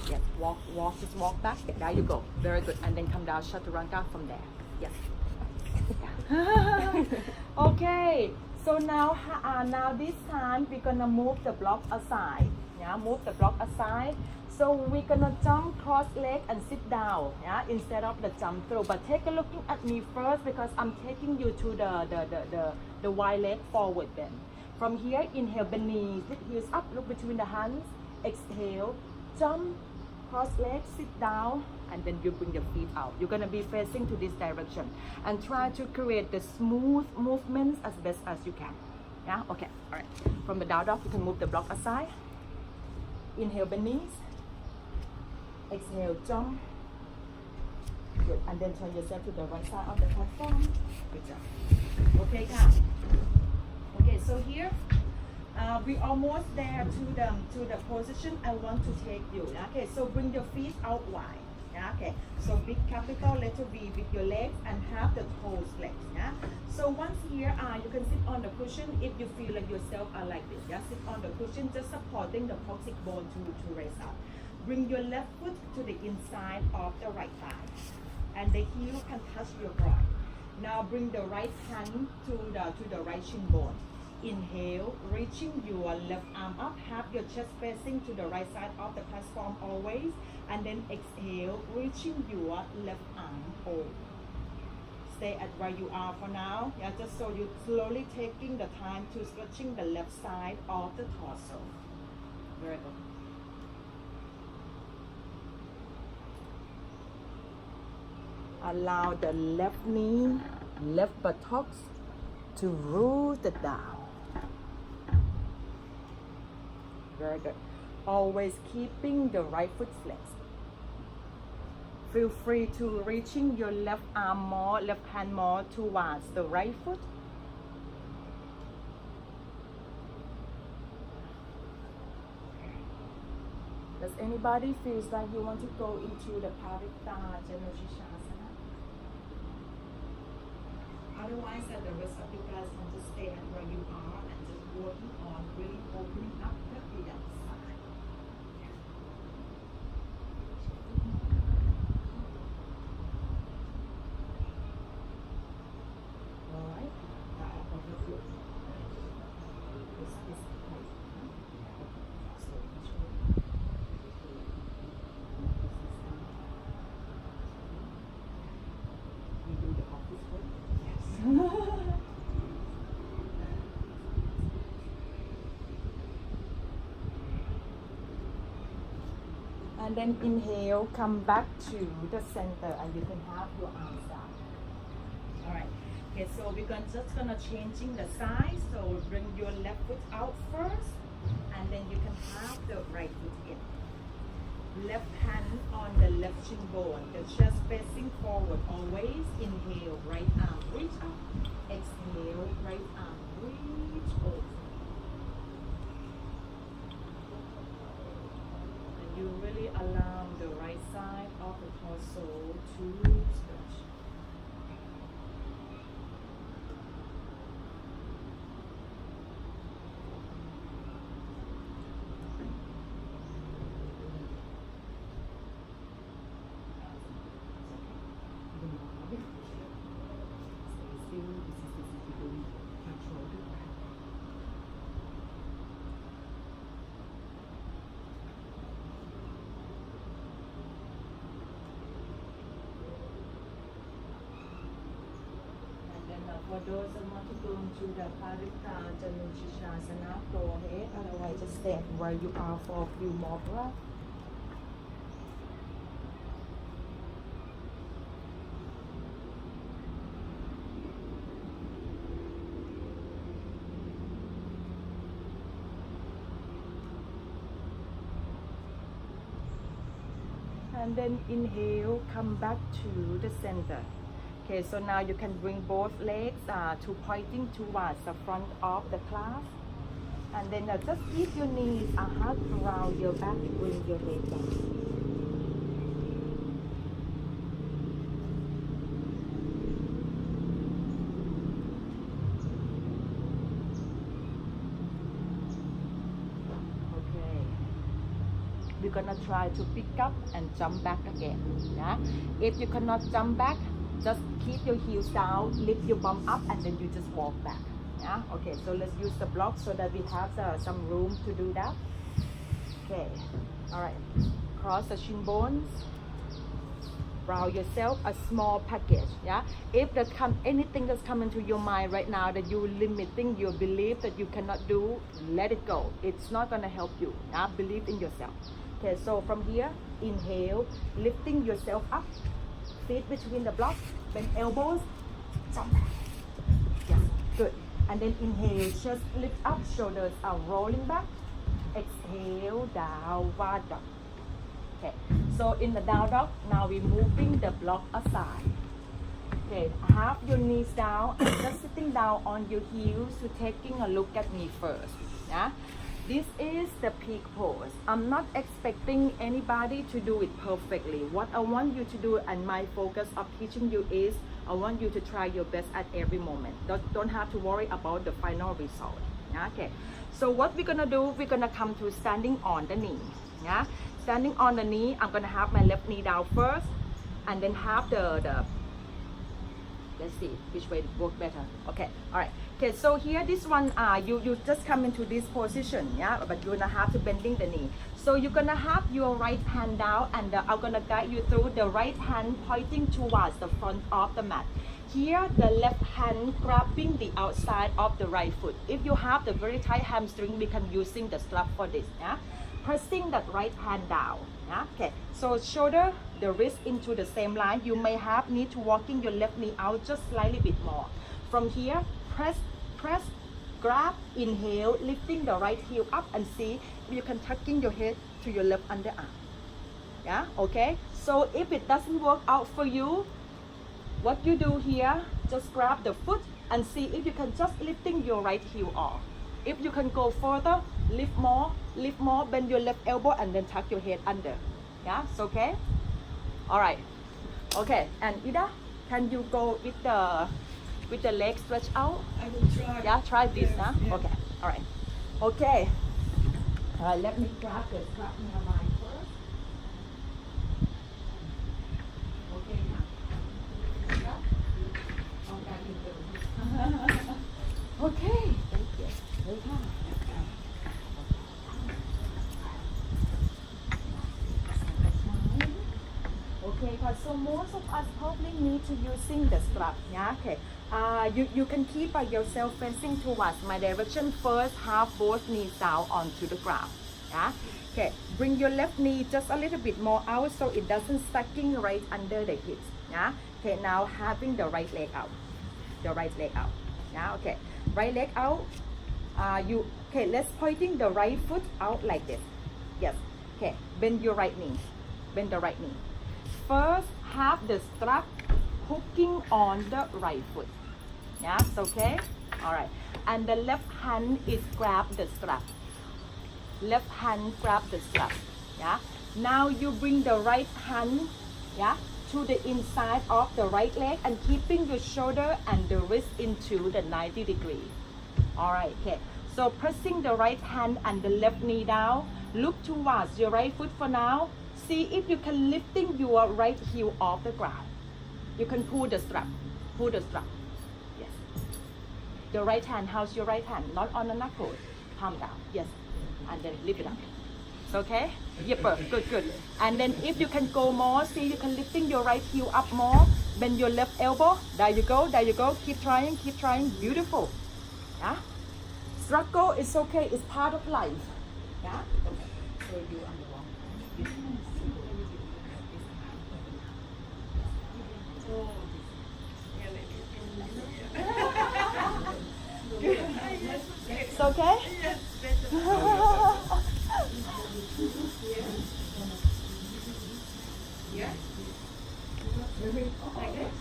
Yes, walk, just walk back. There you go. Very good. And then come down chaturanga from there. Yes. Yeah. Okay, so now this time we're gonna move the block aside. Yeah, move the block aside. So we're gonna jump cross leg and sit down, yeah, instead of the jump through. But take a looking at me first because I'm taking you to the wide leg forward then. From here, inhale, bend knees, lift heels up, look between the hands. Exhale, jump, cross leg, sit down, and then you bring your feet out. You're gonna be facing to this direction and try to create the smooth movements as best as you can. Yeah, okay, all right. From the down dog, you can move the block aside. Inhale, bend knees. Exhale, jump. Good. And then turn yourself to the right side of the platform. Good job. Okay, guys. Okay, so here we're almost there to the position I want to take you. Okay, so bring your feet out wide. Yeah, okay. So big capital letter V with your legs and have the toes flexed. Yeah. So once here, you can sit on the cushion if you feel like yourself are like this. Yeah, sit on the cushion, just supporting the coccyx bone to raise up. Bring your left foot to the inside of the right thigh, and the heel can touch your groin. Now bring the right hand to the right shin bone. Inhale, reaching your left arm up, have your chest facing to the right side of the platform always, and then exhale, reaching your left arm over. Stay at where you are for now. Yeah, just so you're slowly taking the time to stretching the left side of the torso. Very good. Allow the left knee, left buttocks to root it down. Very good. Always keeping the right foot flexed. Feel free to reaching your left arm more, left hand more towards the right foot. Does anybody feel like you want to go into the Visvamitrasana? Otherwise, the rest of you guys can just stay at where you are and just working on really opening up the other side. All right. And then inhale, come back to the center, and you can have your arms down. All right. Okay, so we're just gonna changing the size. So bring your left foot out first, and then you can have the right foot in. Left hand on the left shin bone, the chest facing forward always. Inhale, right arm reach up. Exhale, right arm reach over. And you really allow the right side of the torso to stretch. For those who want to go into the Visvamitrasana, go ahead. Otherwise, just stay where you are for a few more breaths. And then inhale, come back to the center. Okay, so now you can bring both legs to pointing towards the front of the class. And then just keep your knees a hug around your back, bring your head down. Okay. We're gonna try to pick up and jump back again. Yeah? If you cannot jump back, just keep your heels down, lift your bum up, and then you just walk back. Yeah. Okay. So let's use the block so that we have some room to do that. Okay. All right. Cross the shin bones. Round yourself a small package. Yeah. If there's anything that's coming to your mind right now that you're limiting your belief that you cannot do, let it go. It's not gonna help you. Yeah. Believe in yourself. Okay. So from here, inhale, lifting yourself up. Feet between the blocks, bend elbows, jump back. Yeah, good. And then inhale, chest lift up, shoulders are rolling back. Exhale, downward dog. Okay, so in the down dog, now we're moving the block aside. Okay, have your knees down and just sitting down on your heels to taking a look at me first. Yeah, This is the peak pose. I'm not expecting anybody to do it perfectly. What I want you to do, and my focus of teaching you, is I want you to try your best at every moment. Don't have to worry about the final result. Okay. So what we're gonna do, we're gonna come to standing on the knee. Yeah. Standing on the knee, I'm gonna have my left knee down first, and then have the let's see which way it works better. Okay, all right. Okay, so here this one, you just come into this position, yeah, but you're gonna have to bending the knee. So you're gonna have your right hand down, and I'm gonna guide you through the right hand pointing towards the front of the mat. Here, the left hand grabbing the outside of the right foot. If you have the very tight hamstring, we can using the strap for this, yeah. Pressing that right hand down, yeah. Okay, so shoulder, the wrist into the same line. You may have need to walking your left knee out just slightly bit more. From here, press, grab, inhale, lifting the right heel up, and see if you can tucking your head to your left underarm. Yeah, okay. So if it doesn't work out for you, what you do here, just grab the foot and see if you can just lifting your right heel off. If you can go further, lift more, bend your left elbow, and then tuck your head under. Yeah, it's okay. All right. Okay, and Ida, can you go with the leg stretch out? I will try. Yeah, try this, Yes, huh? yes. Okay, all right. Okay. All right, let me grab the strap near mine first. Okay, now. Okay, thank you. Welcome. Okay, so most of us probably need to using the strap. Yeah, okay. You can keep yourself facing towards my direction. First, have both knees down onto the ground. Yeah. Okay. Bring your left knee just a little bit more out so it doesn't stacking right under the hips. Yeah. Okay. Now having the right leg out. The right leg out. Yeah. Okay. Right leg out. Okay. Let's pointing the right foot out like this. Yes. Okay. Bend your right knee. Bend the right knee. First, have the strap hooking on the right foot. Yes, okay? All right. And the left hand is grab the strap. Left hand grab the strap. Yeah. Now you bring the right hand, yeah, to the inside of the right leg and keeping your shoulder and the wrist into the 90 degree. All right, okay. So pressing the right hand and the left knee down. Look towards your right foot for now. See if you can lifting your right heel off the ground. You can pull the strap. Pull the strap. Yes. The right hand, how's your right hand? Not on the knuckles. Palm down. Yes. And then lift it up. It's okay? Yep. Good. And then if you can go more, see you can lifting your right heel up more. Bend your left elbow. There you go. Keep trying. Beautiful. Yeah. Struggle is okay. It's part of life. Yeah. Okay. So you are the wrong. It's okay? Yes, yeah. Like this.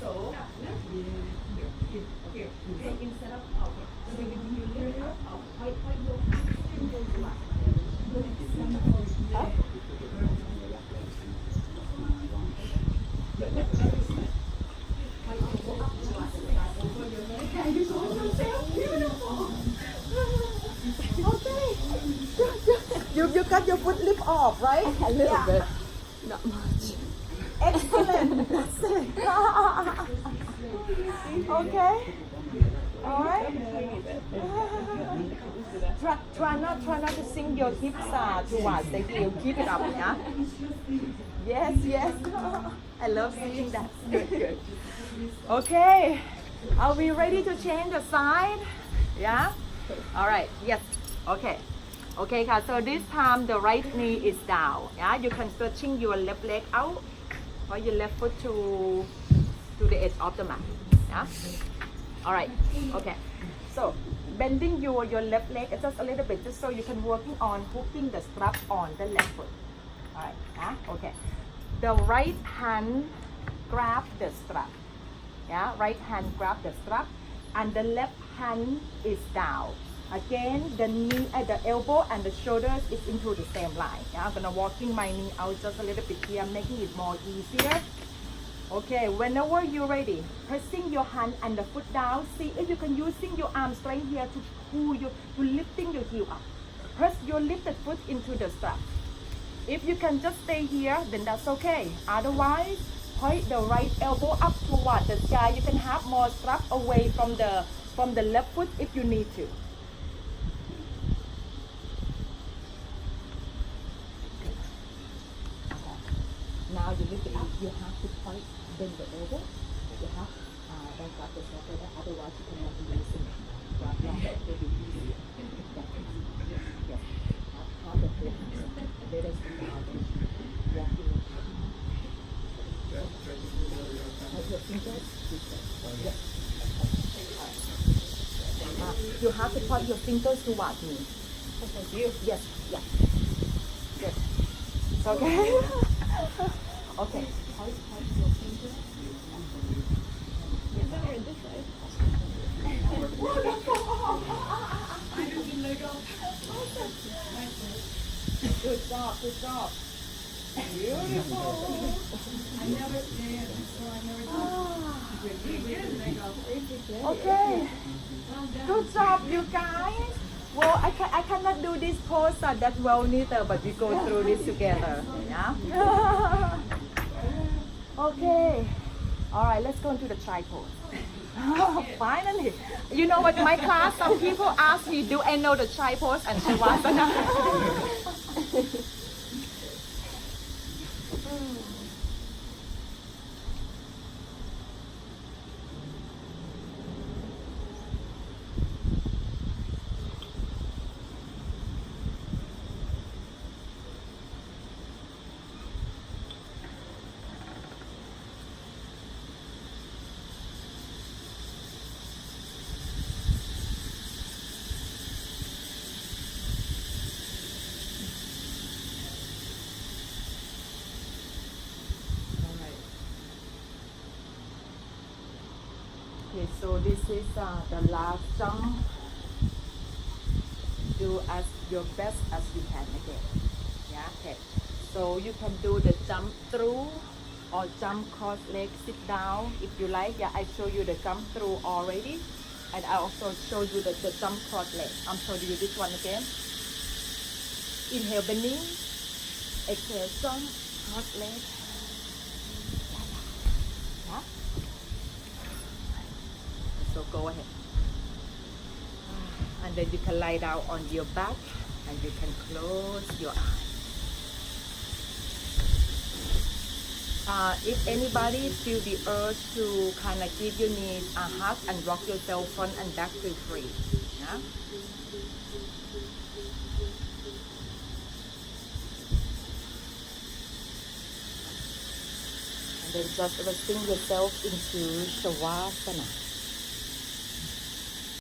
So, here. So instead of so you lift it up, quite low. Huh? You got your foot lift off, right? A little bit. Not much. Excellent. Okay. All right. Try not to sink your hips towards the heel. Keep it up, yeah. Yes. I love seeing that. Good. Okay. Are we ready to change the side? Yeah. All right. Yes. Okay. Okay, so this time the right knee is down. Yeah, you can stretching your left leg out or your left foot to the edge of the mat. Yeah. All right. Okay. So bending your left leg just a little bit, just so you can working on hooking the strap on the left foot. All right. Yeah. Okay. The right hand grab the strap. Yeah. Right hand grab the strap, and the left hand is down. Again, the knee at the elbow and the shoulders is into the same line. Yeah, I'm gonna walking my knee out just a little bit here, making it more easier. Okay, whenever you're ready, pressing your hand and the foot down. See if you can using your arm strength here to pull you, to lifting your heel up. Press your lifted foot into the strap. If you can just stay here, then that's okay. Otherwise, point the right elbow up toward the sky. You can have more strap away from the left foot if you need to. Now you lift it up. You have to point, bend the elbow. You have don't grab the strap like that. Otherwise, you cannot be using it. Grab your head will be easier. Yes. Have the foot. Let us do now. Walking. Have your fingers. Yes. You have to point your fingers towards me. Thank you. Yes. Yes. Yes. It's okay. Okay. Point your fingers. It's better in this side. Good job. Good job. Beautiful. I never did, so I never did. You did leg up. Okay. Good job, you guys. Well, I cannot do this pose that well neither, but we go through this together. Yeah. Okay. All right, let's go into the tri pose. Finally. You know what, my class, some people ask me, do I know the tri pose and shavasana? Okay, so this is the last jump. Do as your best as you can again. Yeah, okay. So you can do the jump through or jump cross leg, sit down if you like. Yeah, I show you the jump through already. And I also show you the jump cross leg. I'm showing you this one again. Inhale, bending. Exhale, jump, cross leg. Yeah. So go ahead. And then you can lie down on your back and you can close your eyes. If anybody feel the urge to kind of give your knees a hug and rock yourself front and back, feel free. Yeah? And then just resting yourself into Shavasana.